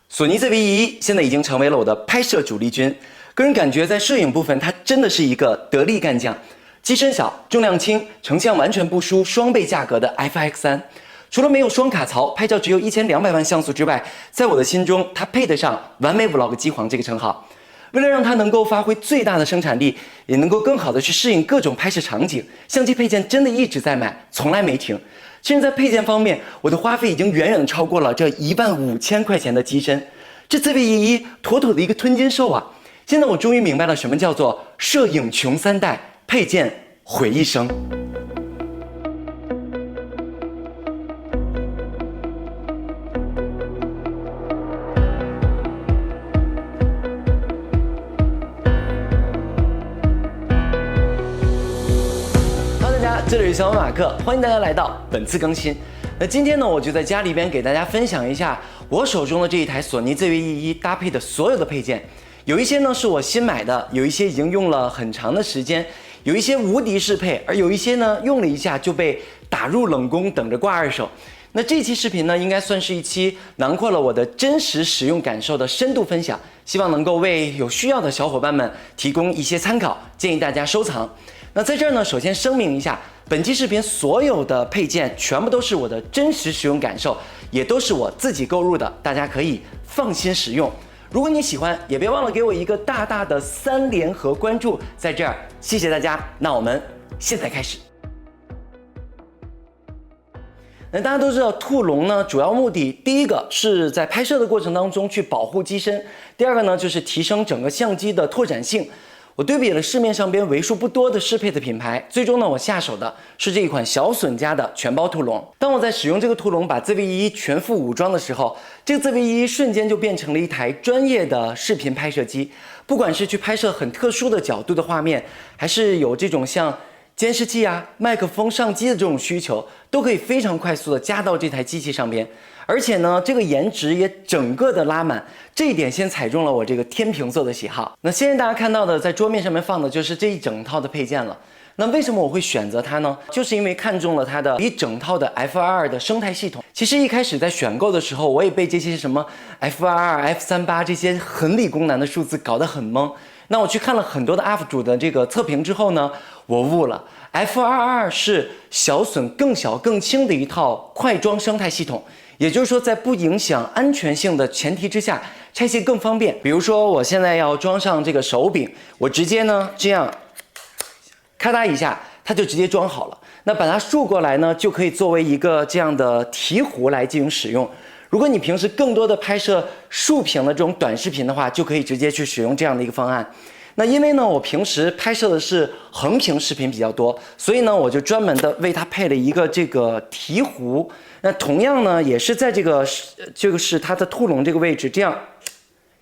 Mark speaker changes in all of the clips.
Speaker 1: 索尼 ZV-E1现在已经成为了我的拍摄主力军，个人感觉在摄影部分，它真的是一个得力干将。机身小，重量轻，成像完全不输双倍价格的 FX3。除了没有双卡槽，拍照只有1200万像素之外，在我的心中，它配得上完美 Vlog 机皇这个称号。为了让它能够发挥最大的生产力，也能够更好的去适应各种拍摄场景，相机配件真的一直在买，从来没停。甚至在配件方面，我的花费已经远远超过了这15000块钱的机身。这 ZV-E1妥妥的一个吞金兽啊！现在我终于明白了什么叫做摄影穷3代，配件毁一生。这里是小马克，欢迎大家来到本次更新。那今天呢，我就在家里边给大家分享一下我手中的这一台索尼 ZV-E1搭配的所有的配件。有一些呢是我新买的，有一些已经用了很长的时间，有一些无敌适配，而有一些呢用了一下就被打入冷宫，等着挂二手。那这期视频呢，应该算是一期囊括了我的真实使用感受的深度分享，希望能够为有需要的小伙伴们提供一些参考，建议大家收藏。那在这儿呢，首先声明一下，本期视频所有的配件全部都是我的真实使用感受，也都是我自己购入的，大家可以放心使用。如果你喜欢，也别忘了给我一个大大的3连和关注，在这儿谢谢大家。那我们现在开始。那大家都知道，兔笼呢，主要目的第一个是在拍摄的过程当中去保护机身，第二个呢就是提升整个相机的拓展性。我对比了市面上边为数不多的适配的品牌，最终呢，我下手的是这一款小隼家的全包兔笼。当我在使用这个兔笼把 ZV-E1全副武装的时候，这个 ZV-E1瞬间就变成了一台专业的视频拍摄机。不管是去拍摄很特殊的角度的画面，还是有这种像监视器啊、麦克风上机的这种需求，都可以非常快速的加到这台机器上边。而且呢，这个颜值也整个的拉满，这一点先踩中了我这个天秤座的喜好。那现在大家看到的在桌面上面放的就是这一整套的配件了。那为什么我会选择它呢？就是因为看中了它的一整套的 F22的生态系统。其实一开始在选购的时候，我也被这些什么 F22、F38这些很理工男的数字搞得很懵。那我去看了很多的 UP 主的这个测评之后呢，我悟了。F22是小隼更小更轻的一套快装生态系统。也就是说，在不影响安全性的前提之下，拆卸更方便。比如说，我现在要装上这个手柄，我直接呢这样，咔嗒一下，它就直接装好了。那把它竖过来呢，就可以作为一个这样的提壶来进行使用。如果你平时更多的拍摄竖屏的这种短视频的话，就可以直接去使用这样的一个方案。那因为呢，我平时拍摄的是横屏视频比较多，所以呢，我就专门的为它配了一个这个提壶。那同样呢，也是在这个是它的兔笼这个位置，这样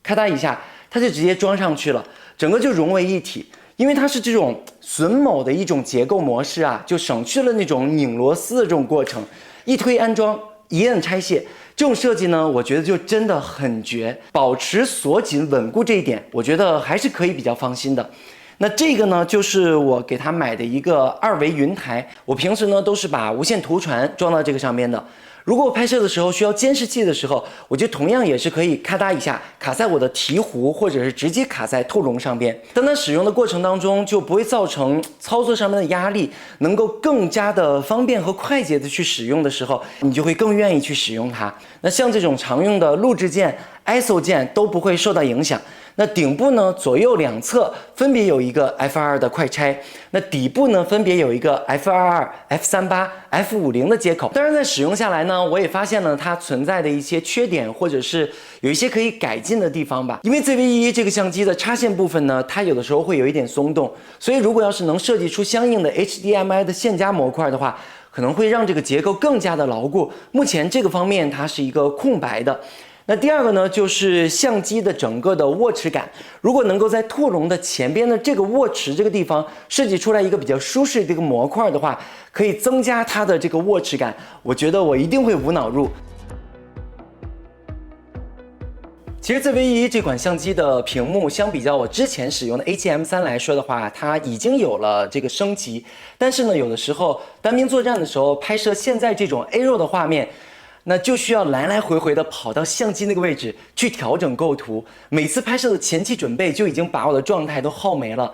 Speaker 1: 咔嗒一下，它就直接装上去了，整个就融为一体。因为它是这种榫卯的一种结构模式啊，就省去了那种拧螺丝的这种过程，一推安装，一摁拆卸。这种设计呢，我觉得就真的很绝，保持锁紧稳固这一点，我觉得还是可以比较放心的。那这个呢，就是我给他买的一个2维云台。我平时呢都是把无线图传装到这个上面的。如果我拍摄的时候需要监视器的时候，我就同样也是可以咔嗒一下卡在我的提壶，或者是直接卡在兔笼上边。当它使用的过程当中，就不会造成操作上面的压力，能够更加的方便和快捷的去使用的时候，你就会更愿意去使用它。那像这种常用的录制键、ISO 键都不会受到影响。那顶部呢，左右两侧分别有一个 F22的快拆，那底部呢分别有一个 F22、F38、F50的接口。当然，在使用下来呢，我也发现了它存在的一些缺点，或者是有一些可以改进的地方吧。因为 ZV-E1这个相机的插线部分呢，它有的时候会有一点松动，所以如果要是能设计出相应的 HDMI 的线加模块的话，可能会让这个结构更加的牢固。目前这个方面它是一个空白的。那第二个呢，就是相机的整个的握持感。如果能够在兔笼的前边的这个握持这个地方设计出来一个比较舒适的这个模块的话，可以增加它的这个握持感。我觉得我一定会无脑入。其实 ZV-E1这款相机的屏幕，相比较我之前使用的 A7M3来说的话，它已经有了这个升级。但是呢，有的时候单兵作战的时候拍摄现在这种 A RAW 的画面，那就需要来来回回的跑到相机那个位置去调整构图，每次拍摄的前期准备就已经把我的状态都耗没了。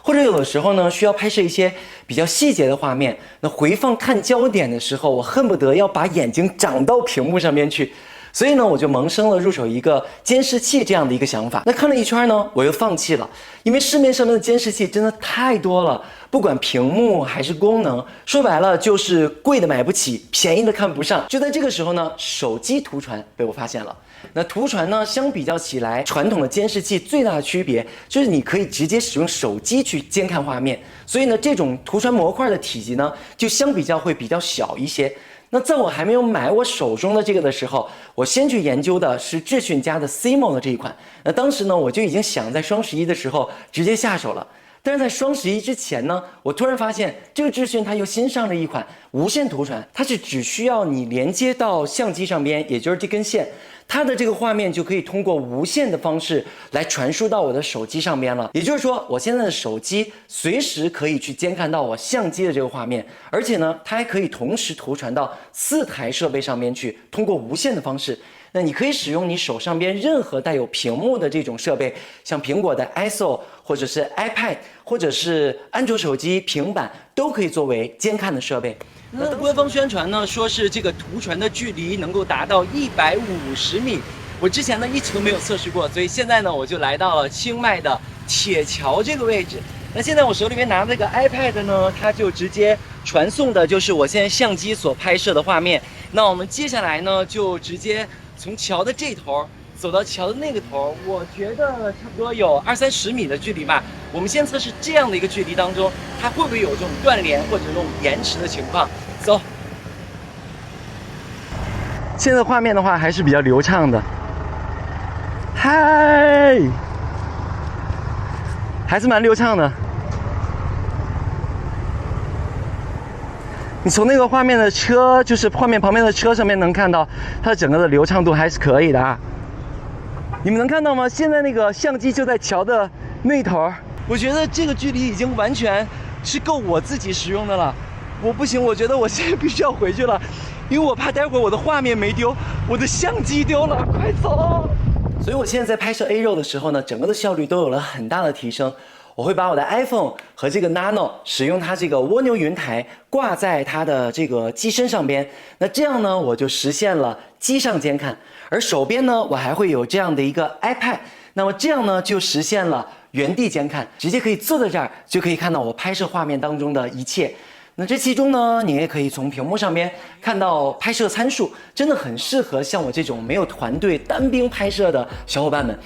Speaker 1: 或者有的时候呢，需要拍摄一些比较细节的画面，那回放看焦点的时候，我恨不得要把眼睛长到屏幕上面去。所以呢，我就萌生了入手一个监视器这样的一个想法。那看了一圈呢，我又放弃了，因为市面上面的监视器真的太多了，不管屏幕还是功能，说白了就是贵的买不起，便宜的看不上。就在这个时候呢，手机图传被我发现了。那图传呢，相比较起来，传统的监视器最大的区别就是你可以直接使用手机去监看画面，所以呢，这种图传模块的体积呢，就相比较会比较小一些。那在我还没有买我手中的这个的时候，我先去研究的是智讯家的 CMO 的这一款。那当时呢，我就已经想在双11的时候直接下手了。但是在双11之前呢，我突然发现这个智讯它又新上了一款无线图传，它是只需要你连接到相机上边，也就是这根线，它的这个画面就可以通过无线的方式来传输到我的手机上边了。也就是说，我现在的手机随时可以去监看到我相机的这个画面，而且呢，它还可以同时图传到4台设备上面去，通过无线的方式。那你可以使用你手上边任何带有屏幕的这种设备，像苹果的 ISO 或者是 iPad 或者是安卓手机、平板都可以作为监看的设备。那官方宣传呢，说是这个图传的距离能够达到150米。我之前呢一直都没有测试过，所以现在呢我就来到了清迈的铁桥这个位置。那现在我手里面拿的这个 iPad 呢，它就直接传送的就是我现在相机所拍摄的画面。那我们接下来呢就直接从桥的这头走到桥的那个头，我觉得差不多有20-30米的距离吧。我们先测试这样的一个距离当中，它会不会有这种断连或者这种延迟的情况。走，现在画面的话还是比较流畅的。嗨，还是蛮流畅的。你从那个画面的车，就是画面旁边的车上面能看到，它整个的流畅度还是可以的啊。你们能看到吗？现在那个相机就在桥的那头，我觉得这个距离已经完全是够我自己使用的了。我不行，我觉得我现在必须要回去了，因为我怕待会儿我的画面没丢，我的相机丢了，快走！所以我现在在拍摄 A 肉的时候呢，整个的效率都有了很大的提升。我会把我的 iPhone 和这个 Nano 使用它这个蜗牛云台挂在它的这个机身上边，那这样呢，我就实现了机上监看。而手边呢，我还会有这样的一个 iPad， 那么这样呢，就实现了原地监看，直接可以坐在这儿就可以看到我拍摄画面当中的一切。那这其中呢，你也可以从屏幕上边看到拍摄参数，真的很适合像我这种没有团队单兵拍摄的小伙伴们。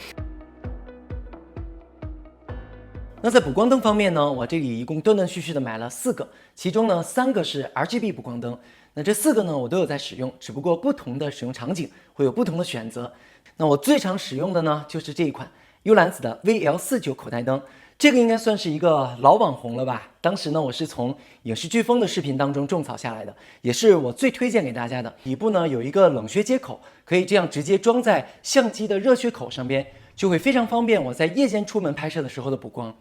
Speaker 1: 那在补光灯方面呢，我这里一共断断续续的买了4个，其中呢3个是 RGB 补光灯。那这4个呢我都有在使用，只不过不同的使用场景会有不同的选择。那我最常使用的呢就是这一款幽兰子的 VL49 口袋灯，这个应该算是一个老网红了吧。当时呢我是从影视飓风的视频当中种草下来的，也是我最推荐给大家的。底部呢有一个冷却接口，可以这样直接装在相机的热血口上边，就会非常方便我在夜间出门拍摄的时候的补光。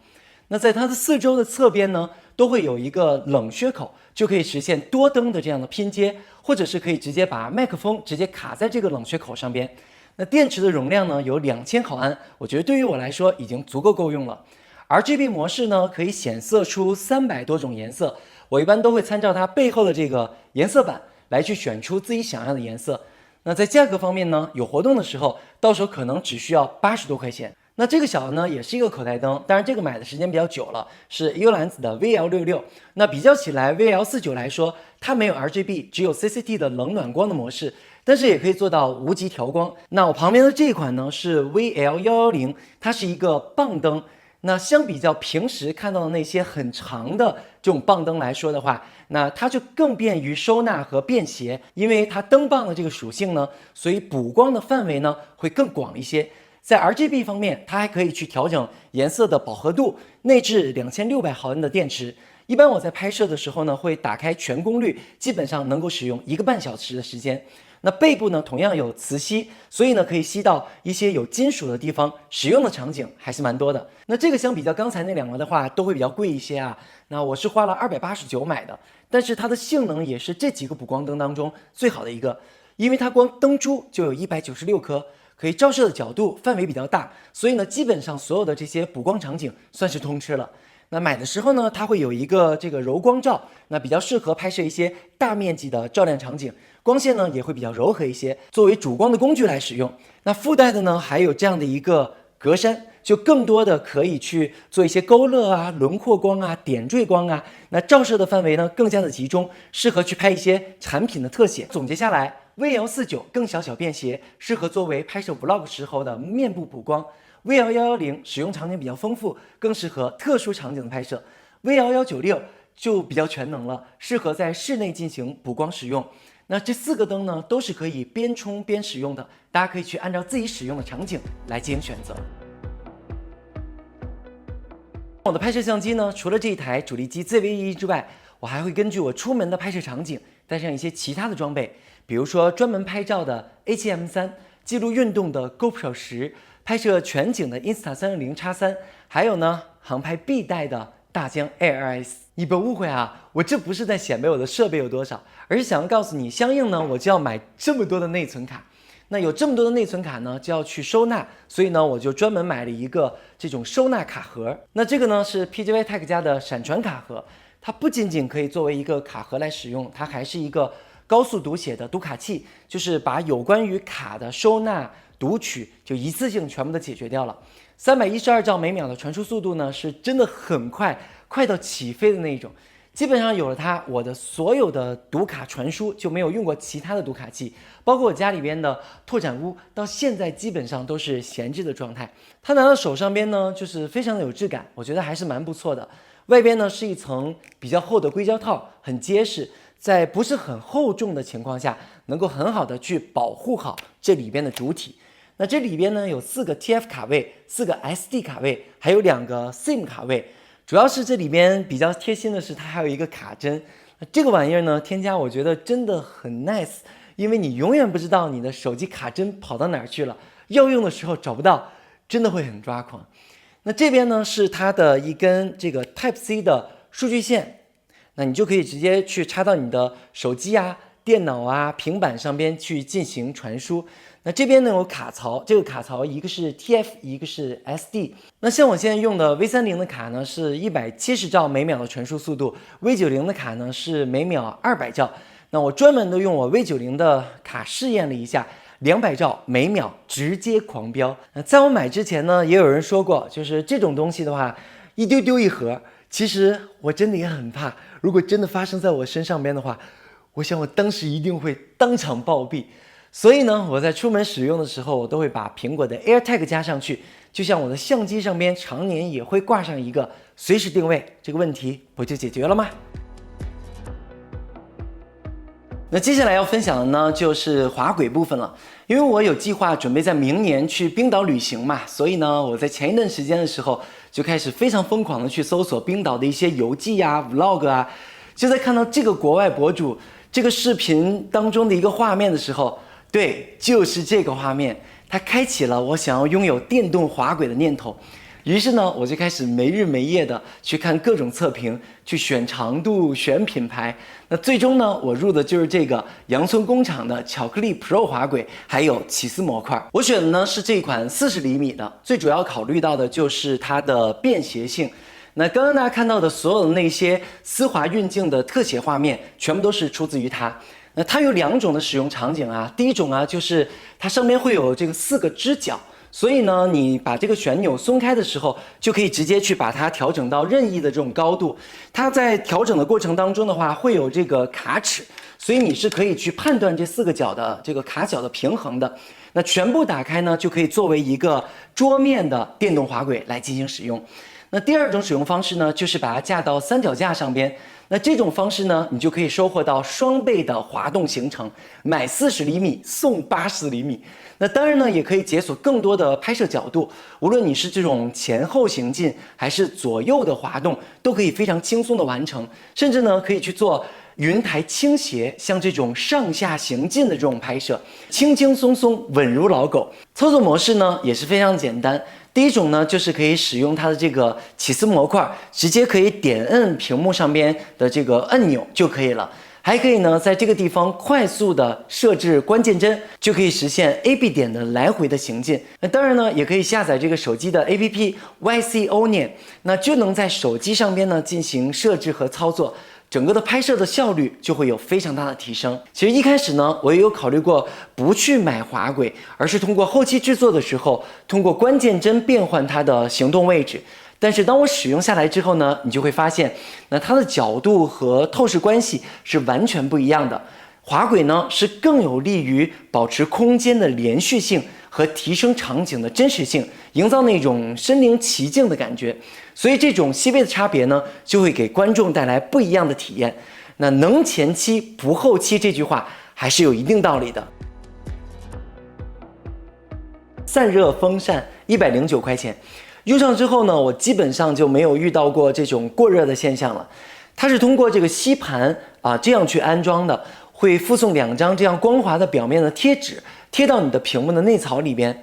Speaker 1: 那在它的4周的侧边呢，都会有一个冷靴口，就可以实现多灯的这样的拼接，或者是可以直接把麦克风直接卡在这个冷靴口上边。那电池的容量呢有2000毫安，我觉得对于我来说已经足够用了。RGB 模式呢可以显色出300多种颜色，我一般都会参照它背后的这个颜色板来去选出自己想要的颜色。那在价格方面呢，有活动的时候到手可能只需要80多块钱。那这个小的呢也是一个口袋灯，当然这个买的时间比较久了，是幽兰子的 VL66。那比较起来 VL49 来说，它没有 RGB， 只有 CCT 的冷暖光的模式，但是也可以做到无极调光。那我旁边的这一款呢是 VL110， 它是一个棒灯。那相比较平时看到的那些很长的这种棒灯来说的话，那它就更便于收纳和便携，因为它灯棒的这个属性呢，所以补光的范围呢会更广一些。在 RGB 方面，它还可以去调整颜色的饱和度，内置2600毫安的电池。一般我在拍摄的时候呢，会打开全功率，基本上能够使用1个半小时的时间。那背部呢同样有磁吸，所以呢可以吸到一些有金属的地方，使用的场景还是蛮多的。那这个相比较刚才那两个的话，都会比较贵一些啊。那我是花了289买的，但是它的性能也是这几个补光灯当中最好的一个，因为它光灯珠就有196颗。可以照射的角度范围比较大，所以呢，基本上所有的这些补光场景算是通吃了。那买的时候呢，它会有一个这个柔光罩，那比较适合拍摄一些大面积的照亮场景，光线呢也会比较柔和一些，作为主光的工具来使用。那附带的呢，还有这样的一个格栅，就更多的可以去做一些勾勒啊、轮廓光啊、点缀光啊。那照射的范围呢更加的集中，适合去拍一些产品的特写。总结下来。VL49更小巧便携，适合作为拍摄 vlog 时候的面部补光。VL110使用场景比较丰富，更适合特殊场景的拍摄。VL196就比较全能了，适合在室内进行补光使用。那这4个灯呢，都是可以边充边使用的，大家可以去按照自己使用的场景来进行选择。我的拍摄相机呢，除了这一台主力机 ZV-11之外，我还会根据我出门的拍摄场景，带上一些其他的装备。比如说专门拍照的 A7M3， 记录运动的 GoPro 10，拍摄全景的 Insta360X3， 还有呢航拍必带的大疆 Air2S。你别误会啊，我这不是在显摆我的设备有多少，而是想要告诉你，相应呢我就要买这么多的内存卡。那有这么多的内存卡呢，就要去收纳，所以呢我就专门买了一个这种收纳卡盒。那这个呢是 PGY-TECH 家的闪传卡盒，它不仅仅可以作为一个卡盒来使用，它还是一个高速读写的读卡器，就是把有关于卡的收纳、读取就一次性全部都解决掉了。312兆每秒的传输速度呢，是真的很快，快到起飞的那种。基本上有了它，我的所有的读卡传输就没有用过其他的读卡器，包括我家里边的拓展坞，到现在基本上都是闲置的状态。它拿到手上边呢，就是非常的有质感，我觉得还是蛮不错的。外边呢是一层比较厚的硅胶套，很结实。在不是很厚重的情况下，能够很好的去保护好这里边的主体。那这里边呢有4个 TF 卡位，4个 SD 卡位，还有2个 SIM 卡位。主要是这里边比较贴心的是，它还有一个卡针。这个玩意儿呢，添加我觉得真的很 nice， 因为你永远不知道你的手机卡针跑到哪儿去了，要用的时候找不到，真的会很抓狂。那这边呢是它的一根这个 Type-C 的数据线。那你就可以直接去插到你的手机啊、电脑啊、平板上边去进行传输。那这边呢有卡槽，这个卡槽一个是 TF， 一个是 SD。那像我现在用的 V30的卡呢是170兆每秒的传输速度 ，V90的卡呢是每秒200兆。那我专门的用我 V90的卡试验了一下，200兆每秒直接狂飙。那在我买之前呢，也有人说过，就是这种东西的话，一丢丢一盒。其实我真的也很怕，如果真的发生在我身上边的话，我想我当时一定会当场暴毙。所以呢，我在出门使用的时候，我都会把苹果的 AirTag 加上去，就像我的相机上边常年也会挂上一个随时定位，这个问题不就解决了吗？那接下来要分享的呢，就是滑轨部分了。因为我有计划准备在明年去冰岛旅行嘛，所以呢，我在前一段时间的时候就开始非常疯狂的去搜索冰岛的一些游记啊、vlog 啊。就在看到这个国外博主这个视频当中的一个画面的时候，对，就是这个画面，它开启了我想要拥有电动滑轨的念头。于是呢，我就开始没日没夜的去看各种测评，去选长度、选品牌。那最终呢，我入的就是这个洋村工厂的巧克力 Pro 滑轨，还有起司模块。我选的呢是这款40厘米的，最主要考虑到的就是它的便携性。那刚刚大家看到的所有的那些丝滑运镜的特写画面，全部都是出自于它。那它有2种的使用场景啊，第一种啊就是它上面会有这个4个支脚。所以呢，你把这个旋钮松开的时候，就可以直接去把它调整到任意的这种高度。它在调整的过程当中的话，会有这个卡尺，所以你是可以去判断这4个脚的这个卡脚的平衡的。那全部打开呢，就可以作为一个桌面的电动滑轨来进行使用。那第2种使用方式呢，就是把它架到3脚架上边。那这种方式呢，你就可以收获到双倍的滑动行程，买40厘米送80厘米。那当然呢，也可以解锁更多的拍摄角度，无论你是这种前后行进，还是左右的滑动，都可以非常轻松的完成。甚至呢，可以去做云台倾斜，像这种上下行进的这种拍摄，轻轻松松，稳如老狗。操作模式呢也是非常简单。第一种呢，就是可以使用它的这个起司模块，直接可以点摁屏幕上边的这个按钮就可以了。还可以呢，在这个地方快速的设置关键帧，就可以实现 A、B 点的来回的行进。那当然呢，也可以下载这个手机的 APP YC Onion， 那就能在手机上边呢进行设置和操作。整个的拍摄的效率就会有非常大的提升。其实一开始呢，我也有考虑过不去买滑轨，而是通过后期制作的时候，通过关键帧变换它的行动位置。但是当我使用下来之后呢，你就会发现，那它的角度和透视关系是完全不一样的。滑轨呢是更有利于保持空间的连续性和提升场景的真实性，营造那种身临其境的感觉。所以这种细微的差别呢，就会给观众带来不一样的体验。那能前期不后期这句话还是有一定道理的。散热风扇109块钱，用上之后呢，我基本上就没有遇到过这种过热的现象了。它是通过这个吸盘这样去安装的，会附送2张这样光滑的表面的贴纸，贴到你的屏幕的内槽里边。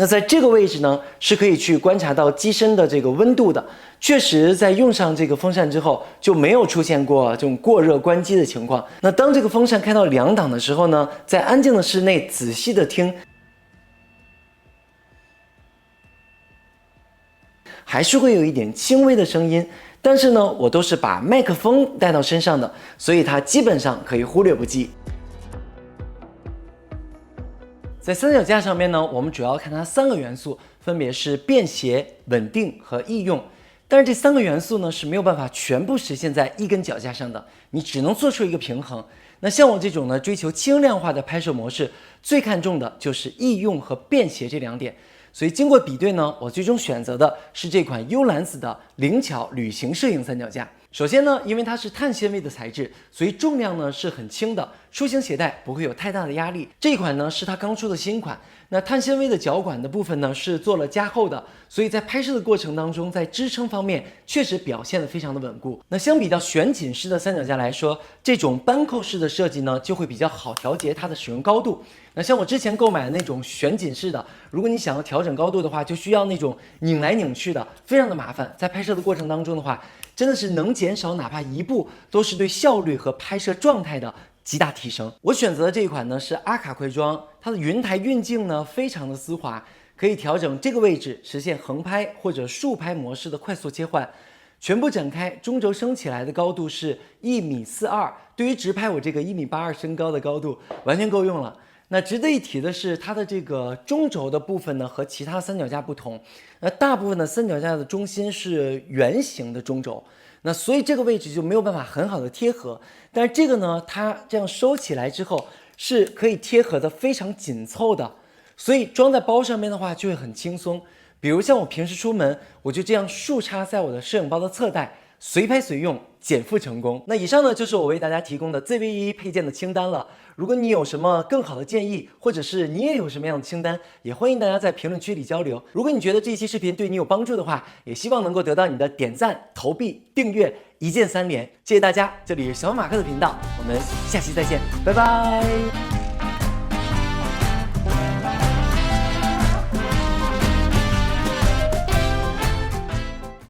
Speaker 1: 那在这个位置呢，是可以去观察到机身的这个温度的。确实，在用上这个风扇之后，就没有出现过这种过热关机的情况。那当这个风扇开到2档的时候呢，在安静的室内仔细的听，还是会有一点轻微的声音。但是呢，我都是把麦克风带到身上的，所以它基本上可以忽略不计。在三脚架上面呢，我们主要看它3个元素，分别是便携、稳定和易用。但是这3个元素呢是没有办法全部实现在一根脚架上的，你只能做出一个平衡。那像我这种呢追求轻量化的拍摄模式，最看重的就是易用和便携这2点。所以经过比对呢，我最终选择的是这款幽兰子的灵巧旅行摄影三脚架。首先呢，因为它是碳纤维的材质，所以重量呢是很轻的，出行携带不会有太大的压力。这一款呢是它刚出的新款，那碳纤维的脚管的部分呢是做了加厚的，所以在拍摄的过程当中，在支撑方面确实表现得非常的稳固。那相比较旋紧式的三脚架来说，这种扳扣式的设计呢就会比较好调节它的使用高度。那像我之前购买的那种旋紧式的，如果你想要调整高度的话，就需要那种拧来拧去的，非常的麻烦。在拍摄的过程当中的话，真的是能减少哪怕1步，都是对效率和拍摄状态的极大提升。我选择的这一款呢是阿卡快装，它的云台运镜呢非常的丝滑，可以调整这个位置，实现横拍或者竖拍模式的快速切换。全部展开，中轴升起来的高度是1.42米，对于直拍我这个1.82米身高的高度完全够用了。那值得一提的是，它的这个中轴的部分呢和其他三脚架不同，那大部分的三脚架的中心是圆形的中轴，那所以这个位置就没有办法很好的贴合。但是这个呢，它这样收起来之后是可以贴合的非常紧凑的，所以装在包上面的话就会很轻松。比如像我平时出门，我就这样竖插在我的摄影包的侧袋，随拍随用，减负成功。那以上呢就是我为大家提供的 ZV-E 配件的清单了。如果你有什么更好的建议，或者是你也有什么样的清单，也欢迎大家在评论区里交流。如果你觉得这期视频对你有帮助的话，也希望能够得到你的点赞、投币、订阅，一键3连。谢谢大家，这里是小马克的频道，我们下期再见，拜拜。